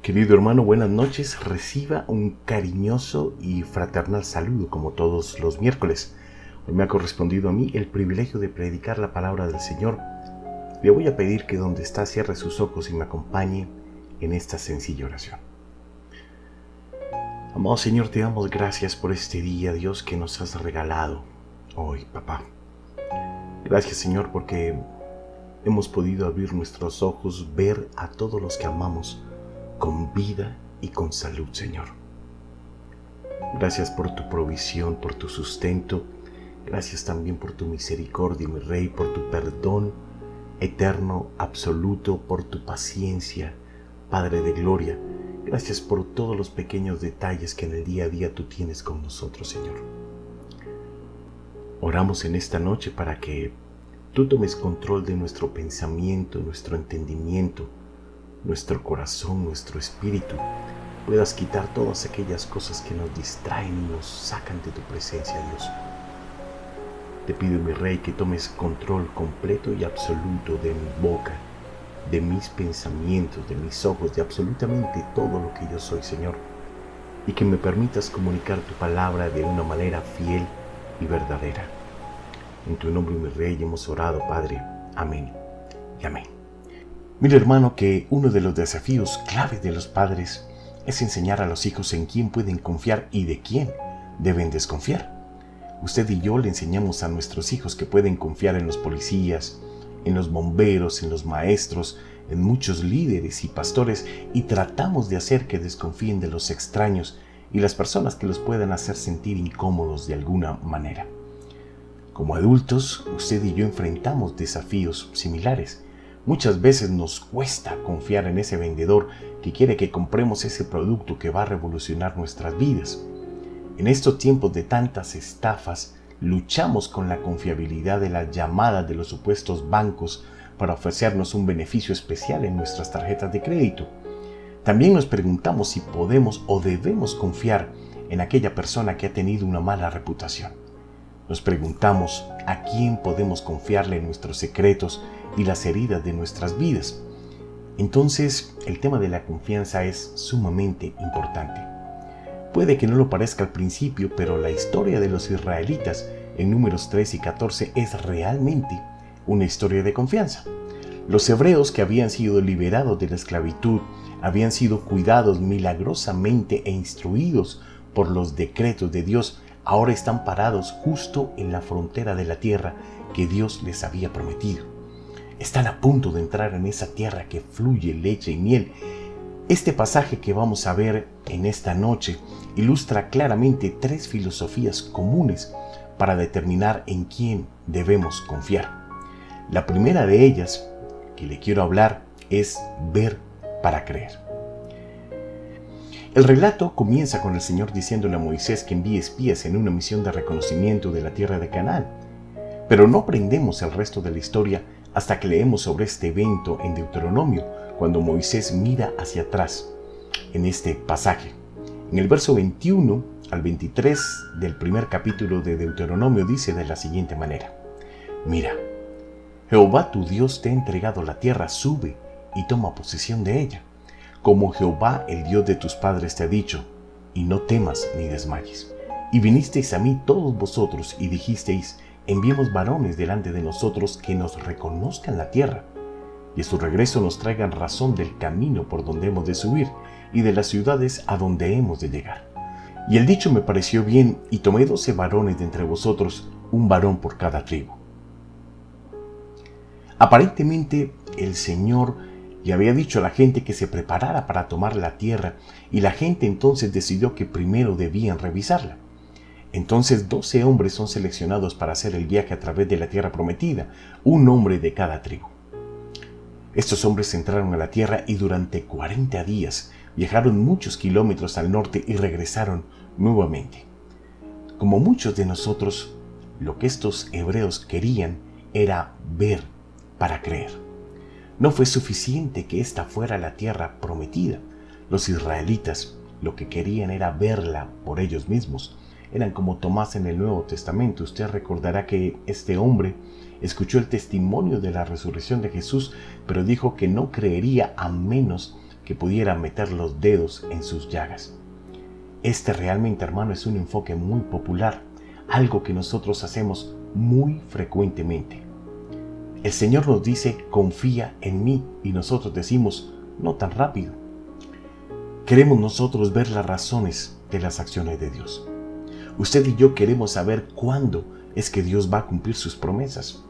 Querido hermano, buenas noches. Reciba un cariñoso y fraternal saludo como todos los miércoles. Hoy me ha correspondido a mí el privilegio de predicar la palabra del Señor. Le voy a pedir que donde está cierre sus ojos y me acompañe en esta sencilla oración. Amado Señor, te damos gracias por este día, Dios, que nos has regalado hoy, papá. Gracias, Señor, porque hemos podido abrir nuestros ojos, ver a todos los que amamos con vida y con salud, Señor. Gracias por tu provisión, por tu sustento. Gracias también por tu misericordia, mi Rey, por tu perdón eterno, absoluto, por tu paciencia, Padre de gloria. Gracias por todos los pequeños detalles que en el día a día tú tienes con nosotros, Señor. Oramos en esta noche para que tú tomes control de nuestro pensamiento, nuestro entendimiento, nuestro corazón, nuestro espíritu. Puedas quitar todas aquellas cosas que nos distraen y nos sacan de tu presencia, Dios. Te pido, mi Rey, que tomes control completo y absoluto de mi boca, de mis pensamientos, de mis ojos, de absolutamente todo lo que yo soy, Señor, y que me permitas comunicar tu palabra de una manera fiel y verdadera. En tu nombre, mi Rey, hemos orado, Padre. Amén y amén. Mira, hermano, que uno de los desafíos clave de los padres es enseñar a los hijos en quién pueden confiar y de quién deben desconfiar. Usted y yo le enseñamos a nuestros hijos que pueden confiar en los policías, en los bomberos, en los maestros, en muchos líderes y pastores, y tratamos de hacer que desconfíen de los extraños y las personas que los puedan hacer sentir incómodos de alguna manera. Como adultos, usted y yo enfrentamos desafíos similares. Muchas veces nos cuesta confiar en ese vendedor que quiere que compremos ese producto que va a revolucionar nuestras vidas. En estos tiempos de tantas estafas, luchamos con la confiabilidad de las llamadas de los supuestos bancos para ofrecernos un beneficio especial en nuestras tarjetas de crédito. También nos preguntamos si podemos o debemos confiar en aquella persona que ha tenido una mala reputación. Nos preguntamos a quién podemos confiarle nuestros secretos y las heridas de nuestras vidas. Entonces, el tema de la confianza es sumamente importante. Puede que no lo parezca al principio, pero la historia de los israelitas en Números 3 y 14 es realmente una historia de confianza. Los hebreos que habían sido liberados de la esclavitud habían sido cuidados milagrosamente e instruidos por los decretos de Dios. Ahora están parados justo en la frontera de la tierra que Dios les había prometido. Están a punto de entrar en esa tierra que fluye leche y miel. Este pasaje que vamos a ver en esta noche ilustra claramente tres filosofías comunes para determinar en quién debemos confiar. La primera de ellas que le quiero hablar es ver para creer. El relato comienza con el Señor diciéndole a Moisés que envíe espías en una misión de reconocimiento de la tierra de Canaán. Pero no aprendemos el resto de la historia hasta que leemos sobre este evento en Deuteronomio, cuando Moisés mira hacia atrás en este pasaje. En el verso 21 al 23 del primer capítulo de Deuteronomio dice de la siguiente manera: Mira, Jehová tu Dios te ha entregado la tierra, sube y toma posesión de ella, como Jehová el Dios de tus padres te ha dicho, y no temas ni desmayes. Y vinisteis a mí todos vosotros y dijisteis: enviemos varones delante de nosotros que nos reconozcan la tierra, y a su regreso nos traigan razón del camino por donde hemos de subir y de las ciudades a donde hemos de llegar. Y el dicho me pareció bien, y tomé 12 varones de entre vosotros, un varón por cada tribu. Aparentemente el Señor le había dicho a la gente que se preparara para tomar la tierra, y la gente entonces decidió que primero debían revisarla. Entonces 12 hombres son seleccionados para hacer el viaje a través de la tierra prometida, un hombre de cada tribu. Estos hombres entraron a la tierra y durante 40 días viajaron muchos kilómetros al norte y regresaron nuevamente. Como muchos de nosotros, lo que estos hebreos querían era ver para creer. No fue suficiente que esta fuera la tierra prometida. Los israelitas lo que querían era verla por ellos mismos. Eran como Tomás en el Nuevo Testamento. Usted recordará que este hombre escuchó el testimonio de la resurrección de Jesús, pero dijo que no creería a menos que pudiera meter los dedos en sus llagas. Este realmente, hermano, es un enfoque muy popular, algo que nosotros hacemos muy frecuentemente. El Señor nos dice, confía en mí, y nosotros decimos, no tan rápido. Queremos nosotros ver las razones de las acciones de Dios. Usted y yo queremos saber cuándo es que Dios va a cumplir sus promesas.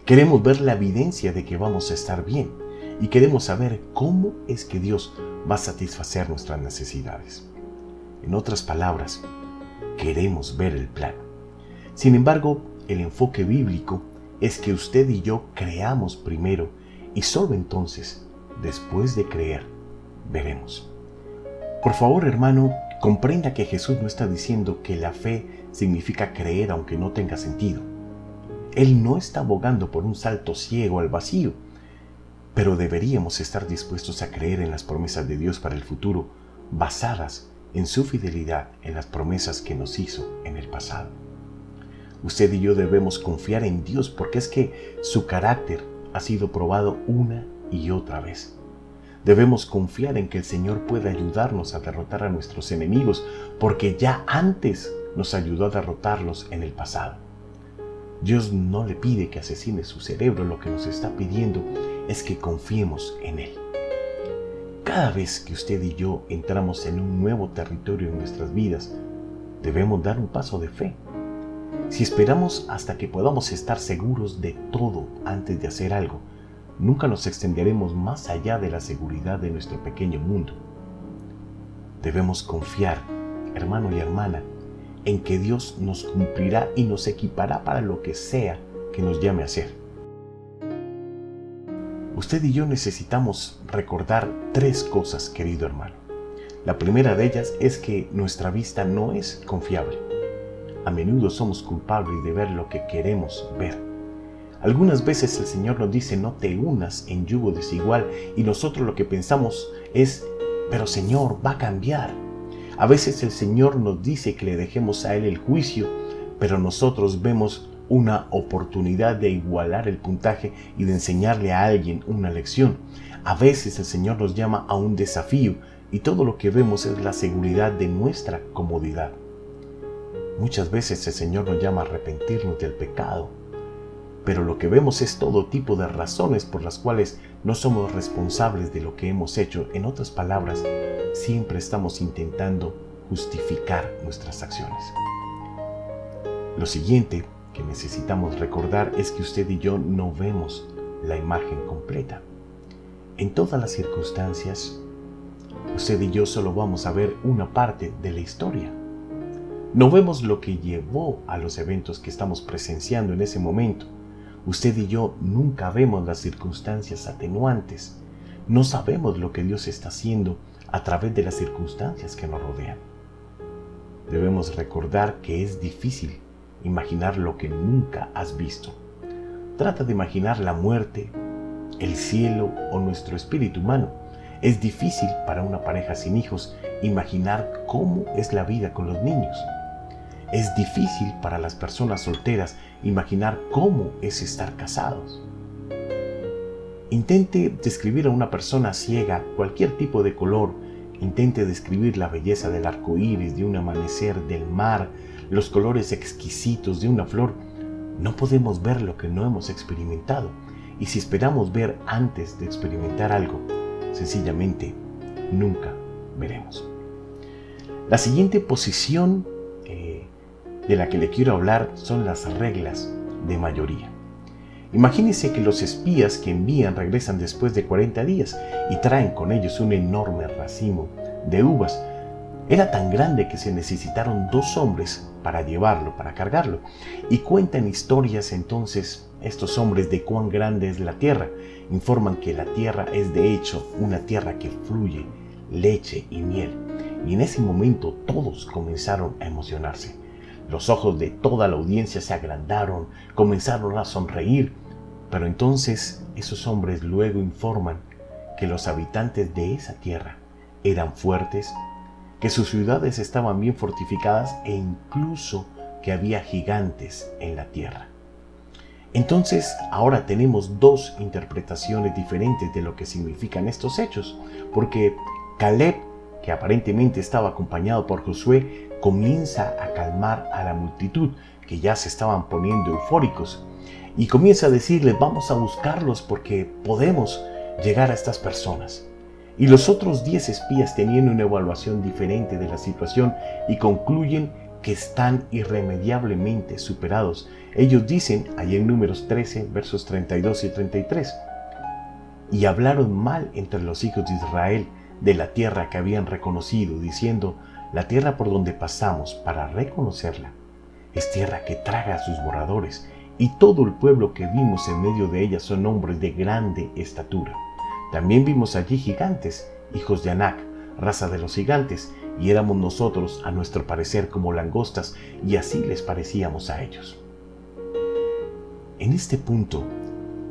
Queremos ver la evidencia de que vamos a estar bien y queremos saber cómo es que Dios va a satisfacer nuestras necesidades. En otras palabras, queremos ver el plan. Sin embargo, el enfoque bíblico es que usted y yo creamos primero y solo entonces, después de creer, veremos. Por favor, hermano, comprenda que Jesús no está diciendo que la fe significa creer aunque no tenga sentido. Él no está abogando por un salto ciego al vacío, pero deberíamos estar dispuestos a creer en las promesas de Dios para el futuro, basadas en su fidelidad en las promesas que nos hizo en el pasado. Usted y yo debemos confiar en Dios porque es que su carácter ha sido probado una y otra vez. Debemos confiar en que el Señor puede ayudarnos a derrotar a nuestros enemigos porque ya antes nos ayudó a derrotarlos en el pasado. Dios no le pide que asesine su cerebro, lo que nos está pidiendo es que confiemos en Él. Cada vez que usted y yo entramos en un nuevo territorio en nuestras vidas, debemos dar un paso de fe. Si esperamos hasta que podamos estar seguros de todo antes de hacer algo, nunca nos extenderemos más allá de la seguridad de nuestro pequeño mundo. Debemos confiar, hermano y hermana, en que Dios nos cumplirá y nos equipará para lo que sea que nos llame a hacer. Usted y yo necesitamos recordar 3 cosas, querido hermano. La primera de ellas es que nuestra vista no es confiable. A menudo somos culpables de ver lo que queremos ver. Algunas veces el Señor nos dice no te unas en yugo desigual y nosotros lo que pensamos es, pero Señor, va a cambiar. A veces el Señor nos dice que le dejemos a Él el juicio, pero nosotros vemos una oportunidad de igualar el puntaje y de enseñarle a alguien una lección. A veces el Señor nos llama a un desafío y todo lo que vemos es la seguridad de nuestra comodidad. Muchas veces el Señor nos llama a arrepentirnos del pecado, pero lo que vemos es todo tipo de razones por las cuales no somos responsables de lo que hemos hecho. En otras palabras, siempre estamos intentando justificar nuestras acciones. Lo siguiente que necesitamos recordar es que usted y yo no vemos la imagen completa. En todas las circunstancias, usted y yo solo vamos a ver una parte de la historia. No vemos lo que llevó a los eventos que estamos presenciando en ese momento. Usted y yo nunca vemos las circunstancias atenuantes. No sabemos lo que Dios está haciendo a través de las circunstancias que nos rodean. Debemos recordar que es difícil imaginar lo que nunca has visto. Trata de imaginar la muerte, el cielo o nuestro espíritu humano. Es difícil para una pareja sin hijos imaginar cómo es la vida con los niños. Es difícil para las personas solteras imaginar cómo es estar casados. Intente describir a una persona ciega cualquier tipo de color. Intente describir la belleza del arco iris, de un amanecer, del mar, los colores exquisitos de una flor. No podemos ver lo que no hemos experimentado. Y si esperamos ver antes de experimentar algo, sencillamente nunca veremos. La siguiente posición de la que le quiero hablar son las reglas de mayoría. Imagínese que los espías que envían regresan después de 40 días y traen con ellos un enorme racimo de uvas. Era tan grande que se necesitaron 2 hombres para llevarlo, para cargarlo. Y cuentan historias entonces estos hombres de cuán grande es la tierra. Informan que la tierra es de hecho una tierra que fluye leche y miel. Y en ese momento todos comenzaron a emocionarse. Los ojos de toda la audiencia se agrandaron, comenzaron a sonreír. Pero entonces esos hombres luego informan que los habitantes de esa tierra eran fuertes, que sus ciudades estaban bien fortificadas e incluso que había gigantes en la tierra. Entonces, ahora tenemos dos interpretaciones diferentes de lo que significan estos hechos, porque Caleb, que aparentemente estaba acompañado por Josué, comienza a calmar a la multitud, que ya se estaban poniendo eufóricos, y comienza a decirles: vamos a buscarlos porque podemos llegar a estas personas. Y los otros 10 espías tenían una evaluación diferente de la situación y concluyen que están irremediablemente superados. Ellos dicen, ahí en Números 13, versos 32 y 33, y hablaron mal entre los hijos de Israel de la tierra que habían reconocido, diciendo: la tierra por donde pasamos para reconocerla es tierra que traga a sus moradores, y todo el pueblo que vimos en medio de ella son hombres de grande estatura. También vimos allí gigantes, hijos de Anac, raza de los gigantes, y éramos nosotros, a nuestro parecer, como langostas, y así les parecíamos a ellos. En este punto,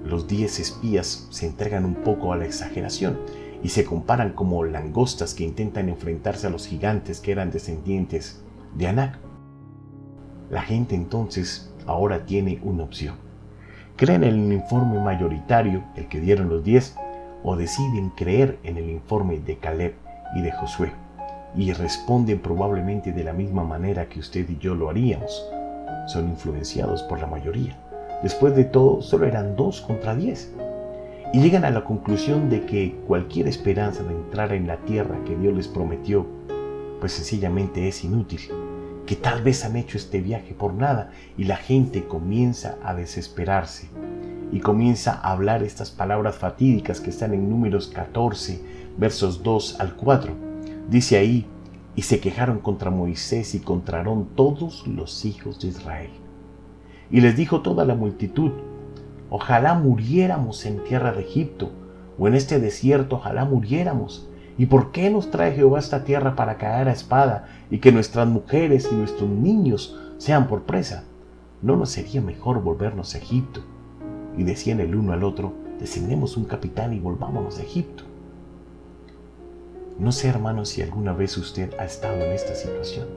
los 10 espías se entregan un poco a la exageración y se comparan como langostas que intentan enfrentarse a los gigantes que eran descendientes de Anac. La gente entonces ahora tiene una opción: creen en el informe mayoritario, el que dieron los 10, o deciden creer en el informe de Caleb y de Josué, y responden probablemente de la misma manera que usted y yo lo haríamos. Son influenciados por la mayoría. Después de todo, solo eran 2 contra 10. Y llegan a la conclusión de que cualquier esperanza de entrar en la tierra que Dios les prometió, pues sencillamente es inútil, que tal vez han hecho este viaje por nada, y la gente comienza a desesperarse y comienza a hablar estas palabras fatídicas que están en Números 14, versos 2 al 4. Dice ahí: y se quejaron contra Moisés y contra Aarón todos los hijos de Israel. Y les dijo toda la multitud: ojalá muriéramos en tierra de Egipto, o en este desierto ojalá muriéramos. ¿Y por qué nos trae Jehová esta tierra para caer a espada, y que nuestras mujeres y nuestros niños sean por presa? ¿No nos sería mejor volvernos a Egipto? Y decían el uno al otro: designemos un capitán y volvámonos a Egipto. No sé, hermanos, si alguna vez usted ha estado en esta situación.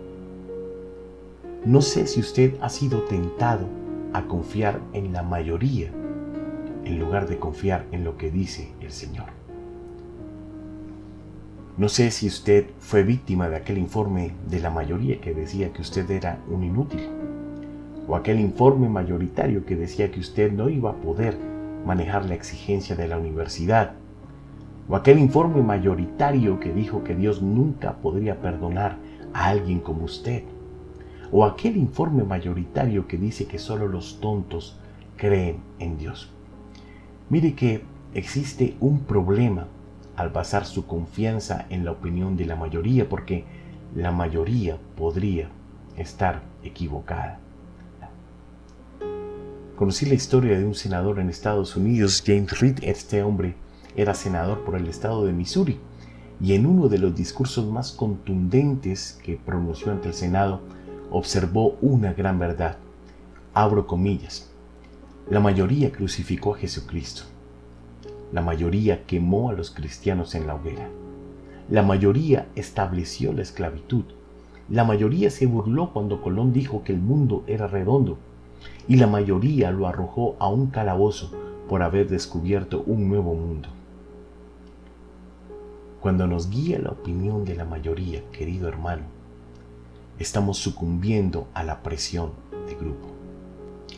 No sé si usted ha sido tentado a confiar en la mayoría en lugar de confiar en lo que dice el Señor. No sé si usted fue víctima de aquel informe de la mayoría que decía que usted era un inútil, o aquel informe mayoritario que decía que usted no iba a poder manejar la exigencia de la universidad, o aquel informe mayoritario que dijo que Dios nunca podría perdonar a alguien como usted, o aquel informe mayoritario que dice que solo los tontos creen en Dios. Mire que existe un problema al basar su confianza en la opinión de la mayoría, porque la mayoría podría estar equivocada. Conocí la historia de un senador en Estados Unidos, James Reed. Este hombre era senador por el estado de Missouri, y en uno de los discursos más contundentes que pronunció ante el Senado, observó una gran verdad. Abro comillas: la mayoría crucificó a Jesucristo. La mayoría quemó a los cristianos en la hoguera. La mayoría estableció la esclavitud. La mayoría se burló cuando Colón dijo que el mundo era redondo. Y la mayoría lo arrojó a un calabozo por haber descubierto un nuevo mundo. Cuando nos guía la opinión de la mayoría, querido hermano, estamos sucumbiendo a la presión de grupo.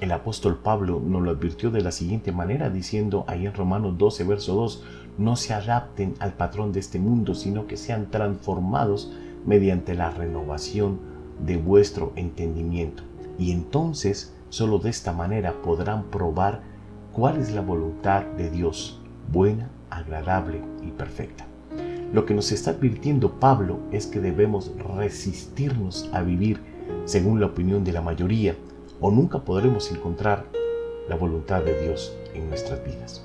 El apóstol Pablo nos lo advirtió de la siguiente manera, diciendo ahí en Romanos 12, verso 2, no se adapten al patrón de este mundo, sino que sean transformados mediante la renovación de vuestro entendimiento. Y entonces, solo de esta manera podrán probar cuál es la voluntad de Dios, buena, agradable y perfecta. Lo que nos está advirtiendo Pablo es que debemos resistirnos a vivir según la opinión de la mayoría, o nunca podremos encontrar la voluntad de Dios en nuestras vidas.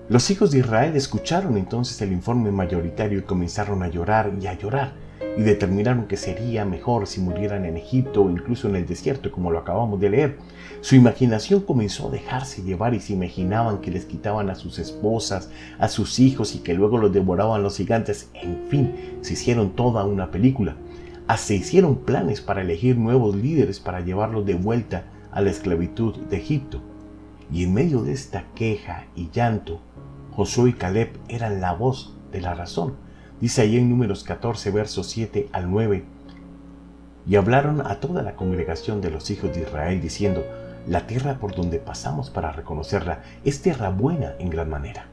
Los hijos de Israel escucharon entonces el informe mayoritario y comenzaron a llorar, y determinaron que sería mejor si murieran en Egipto o incluso en el desierto, como lo acabamos de leer. Su imaginación comenzó a dejarse llevar y se imaginaban que les quitaban a sus esposas, a sus hijos, y que luego los devoraban los gigantes. En fin, se hicieron toda una película. Se hicieron planes para elegir nuevos líderes para llevarlos de vuelta a la esclavitud de Egipto. Y en medio de esta queja y llanto, Josué y Caleb eran la voz de la razón. Dice ahí en Números 14, versos 7 al 9, y hablaron a toda la congregación de los hijos de Israel, diciendo: la tierra por donde pasamos para reconocerla es tierra buena en gran manera.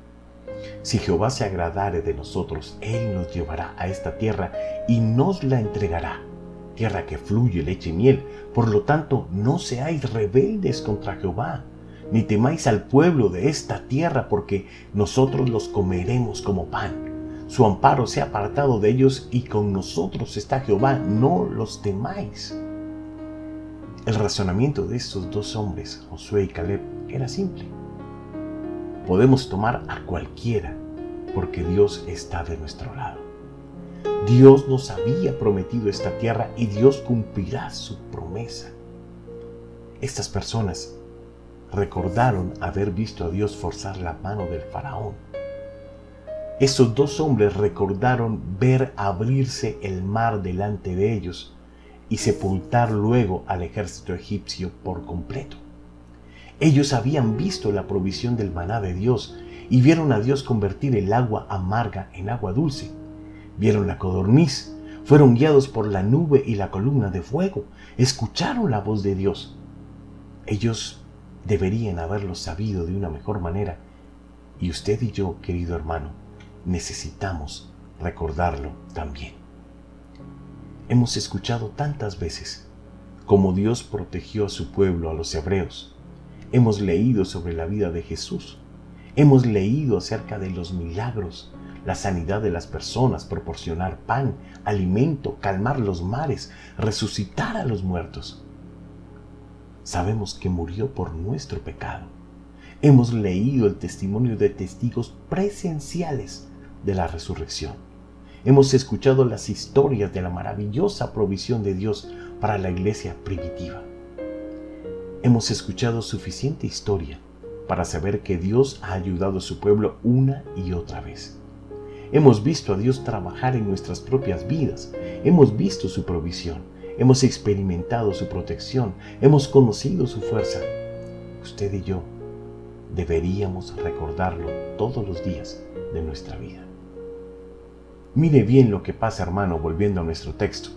Si Jehová se agradare de nosotros, Él nos llevará a esta tierra y nos la entregará, tierra que fluye leche y miel. Por lo tanto, no seáis rebeldes contra Jehová, ni temáis al pueblo de esta tierra, porque nosotros los comeremos como pan. Su amparo se ha apartado de ellos, y con nosotros está Jehová, no los temáis. El razonamiento de estos dos hombres, Josué y Caleb, era simple. Podemos tomar a cualquiera, porque Dios está de nuestro lado. Dios nos había prometido esta tierra y Dios cumplirá su promesa. Estas personas recordaron haber visto a Dios forzar la mano del faraón. Estos dos hombres recordaron ver abrirse el mar delante de ellos y sepultar luego al ejército egipcio por completo. Ellos habían visto la provisión del maná de Dios y vieron a Dios convertir el agua amarga en agua dulce. Vieron la codorniz, fueron guiados por la nube y la columna de fuego, escucharon la voz de Dios. Ellos deberían haberlo sabido de una mejor manera, y usted y yo, querido hermano, necesitamos recordarlo también. Hemos escuchado tantas veces cómo Dios protegió a su pueblo, a los hebreos. Hemos leído sobre la vida de Jesús. Hemos leído acerca de los milagros, la sanidad de las personas, proporcionar pan, alimento, calmar los mares, resucitar a los muertos. Sabemos que murió por nuestro pecado. Hemos leído el testimonio de testigos presenciales de la resurrección. Hemos escuchado las historias de la maravillosa provisión de Dios para la iglesia primitiva. Hemos escuchado suficiente historia para saber que Dios ha ayudado a su pueblo una y otra vez. Hemos visto a Dios trabajar en nuestras propias vidas. Hemos visto su provisión. Hemos experimentado su protección. Hemos conocido su fuerza. Usted y yo deberíamos recordarlo todos los días de nuestra vida. Mire bien lo que pasa, hermano, volviendo a nuestro texto.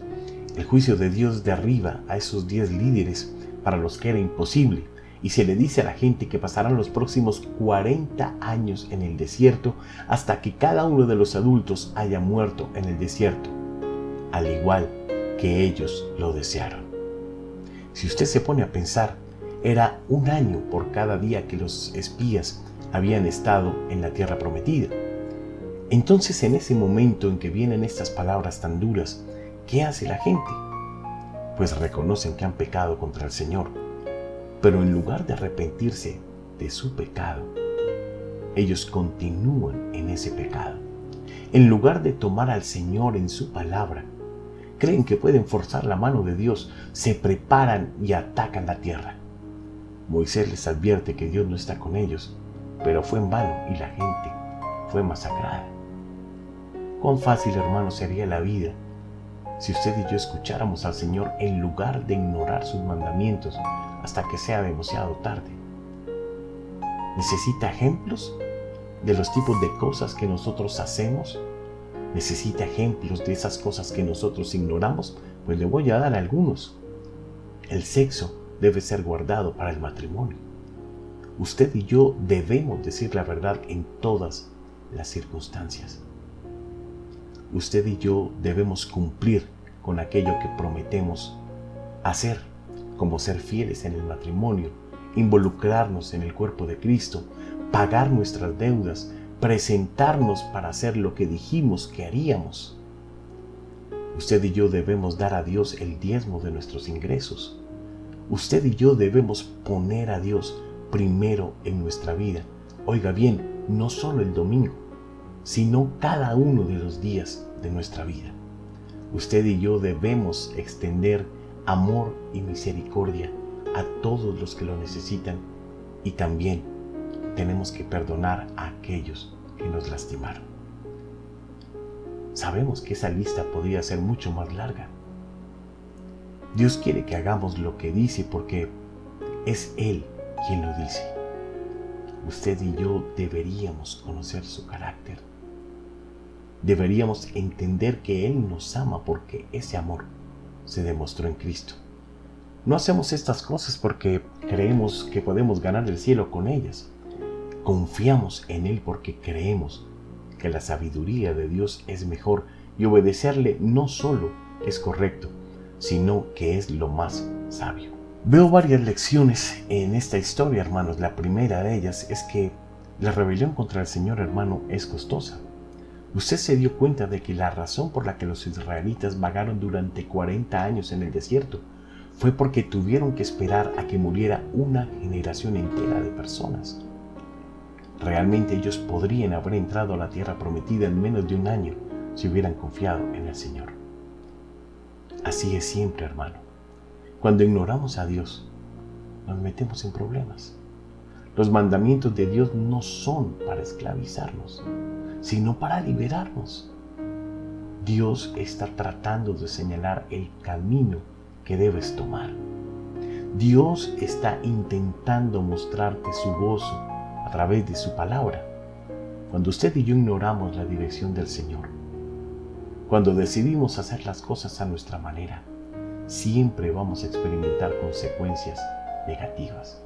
El juicio de Dios derriba a esos 10 líderes para los que era imposible, y se le dice a la gente que pasarán los próximos 40 años en el desierto hasta que cada uno de los adultos haya muerto en el desierto, al igual que ellos lo desearon. Si usted se pone a pensar, era 1 año por cada día que los espías habían estado en la tierra prometida. Entonces, en ese momento en que vienen estas palabras tan duras, ¿qué hace la gente? Pues reconocen que han pecado contra el Señor. Pero en lugar de arrepentirse de su pecado, ellos continúan en ese pecado. En lugar de tomar al Señor en su palabra, creen que pueden forzar la mano de Dios, se preparan y atacan la tierra. Moisés les advierte que Dios no está con ellos, pero fue en vano y la gente fue masacrada. Cuán fácil, hermano, sería la vida si usted y yo escucháramos al Señor en lugar de ignorar sus mandamientos hasta que sea demasiado tarde. ¿Necesita ejemplos de los tipos de cosas que nosotros hacemos? ¿Necesita ejemplos de esas cosas que nosotros ignoramos? Pues le voy a dar algunos. El sexo debe ser guardado para el matrimonio. Usted y yo debemos decir la verdad en todas las circunstancias. Usted y yo debemos cumplir con aquello que prometemos hacer, como ser fieles en el matrimonio, involucrarnos en el cuerpo de Cristo, pagar nuestras deudas, presentarnos para hacer lo que dijimos que haríamos. Usted y yo debemos dar a Dios el diezmo de nuestros ingresos. Usted y yo debemos poner a Dios primero en nuestra vida. Oiga bien, no solo el domingo, sino cada uno de los días de nuestra vida. Usted y yo debemos extender amor y misericordia a todos los que lo necesitan, y también tenemos que perdonar a aquellos que nos lastimaron. Sabemos que esa lista podría ser mucho más larga. Dios quiere que hagamos lo que dice porque Es Él quien lo dice. Usted y yo deberíamos conocer su carácter. Deberíamos entender que Él nos ama porque ese amor se demostró en Cristo. No hacemos estas cosas porque creemos que podemos ganar el cielo con ellas. Confiamos en Él porque creemos que la sabiduría de Dios es mejor y obedecerle no solo es correcto, sino que es lo más sabio. Veo varias lecciones en esta historia, hermanos. La primera de ellas es que la rebelión contra el Señor, hermano, es costosa. Usted se dio cuenta de que la razón por la que los israelitas vagaron durante 40 años en el desierto fue porque tuvieron que esperar a que muriera una generación entera de personas. Realmente ellos podrían haber entrado a la tierra prometida en menos de un año si hubieran confiado en el Señor. Así es siempre, hermano. Cuando ignoramos a Dios, nos metemos en problemas. Los mandamientos de Dios no son para esclavizarnos, sino para liberarnos. Dios está tratando de señalar el camino que debes tomar. Dios está intentando mostrarte su gozo a través de su palabra. Cuando usted y yo ignoramos la dirección del Señor, cuando decidimos hacer las cosas a nuestra manera, siempre vamos a experimentar consecuencias negativas.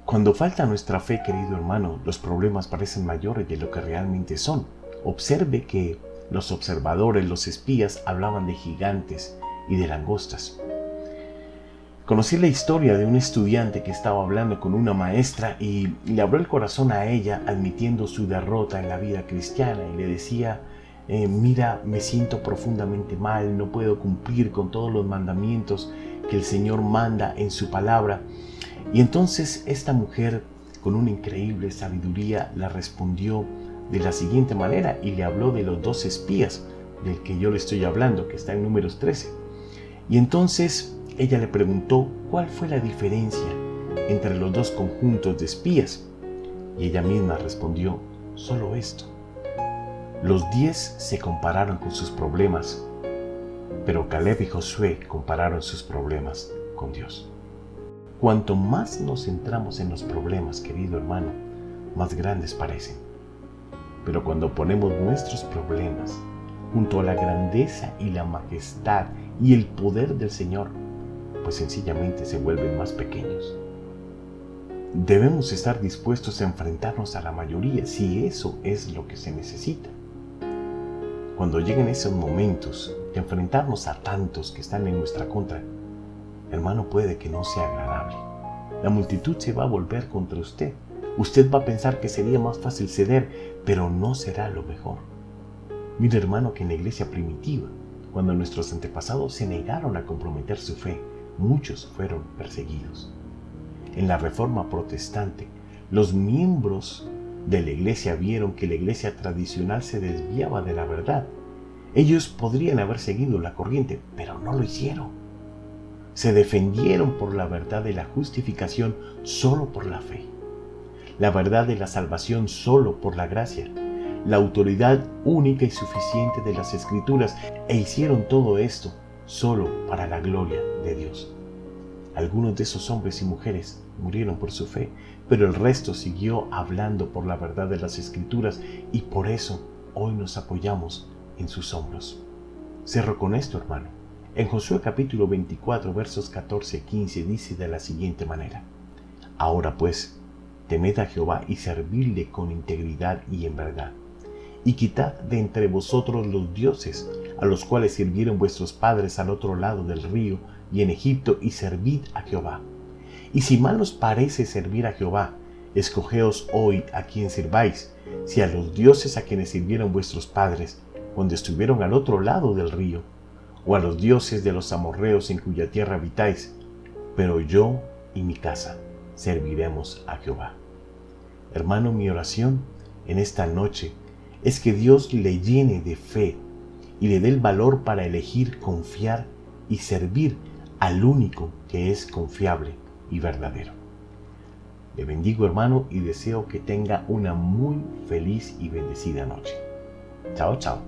Cuando falta nuestra fe, querido hermano, los problemas parecen mayores de lo que realmente son. Observe que los observadores, los espías, hablaban de gigantes y de langostas. Conocí la historia de un estudiante que estaba hablando con una maestra y le abrió el corazón a ella admitiendo su derrota en la vida cristiana y le decía: mira, me siento profundamente mal, no puedo cumplir con todos los mandamientos que el Señor manda en su palabra. Y entonces esta mujer, con una increíble sabiduría, la respondió de la siguiente manera y le habló de los 2 espías del que yo le estoy hablando, que está en Números 13. Y entonces ella le preguntó cuál fue la diferencia entre los 2 conjuntos de espías. Y ella misma respondió: solo esto. Los 10 se compararon con sus problemas, pero Caleb y Josué compararon sus problemas con Dios. Cuanto más nos centramos en los problemas, querido hermano, más grandes parecen. Pero cuando ponemos nuestros problemas junto a la grandeza y la majestad y el poder del Señor, pues sencillamente se vuelven más pequeños. Debemos estar dispuestos a enfrentarnos a la mayoría si eso es lo que se necesita. Cuando lleguen esos momentos de enfrentarnos a tantos que están en nuestra contra, hermano, puede que no sea agradable. La multitud se va a volver contra usted. Usted va a pensar que sería más fácil ceder, pero no será lo mejor. Mire, hermano, que en la iglesia primitiva, cuando nuestros antepasados se negaron a comprometer su fe, muchos fueron perseguidos. En la Reforma Protestante, los miembros de la iglesia vieron que la iglesia tradicional se desviaba de la verdad. Ellos podrían haber seguido la corriente, pero no lo hicieron. Se defendieron por la verdad de la justificación solo por la fe, la verdad de la salvación solo por la gracia, la autoridad única y suficiente de las Escrituras, e hicieron todo esto solo para la gloria de Dios. Algunos de esos hombres y mujeres murieron por su fe, pero el resto siguió hablando por la verdad de las Escrituras y por eso hoy nos apoyamos en sus hombros. Cierro con esto, hermano. En Josué capítulo 24, versos 14 y 15 dice de la siguiente manera: Ahora pues, temed a Jehová y servidle con integridad y en verdad, y quitad de entre vosotros los dioses a los cuales sirvieron vuestros padres al otro lado del río y en Egipto, y servid a Jehová. Y si mal os parece servir a Jehová, escogeos hoy a quien sirváis, si a los dioses a quienes sirvieron vuestros padres cuando estuvieron al otro lado del río, o a los dioses de los amorreos en cuya tierra habitáis, pero yo y mi casa serviremos a Jehová. Hermano, mi oración en esta noche es que Dios le llene de fe y le dé el valor para elegir, confiar y servir al único que es confiable y verdadero. Le bendigo, hermano, y deseo que tenga una muy feliz y bendecida noche. Chao, chao.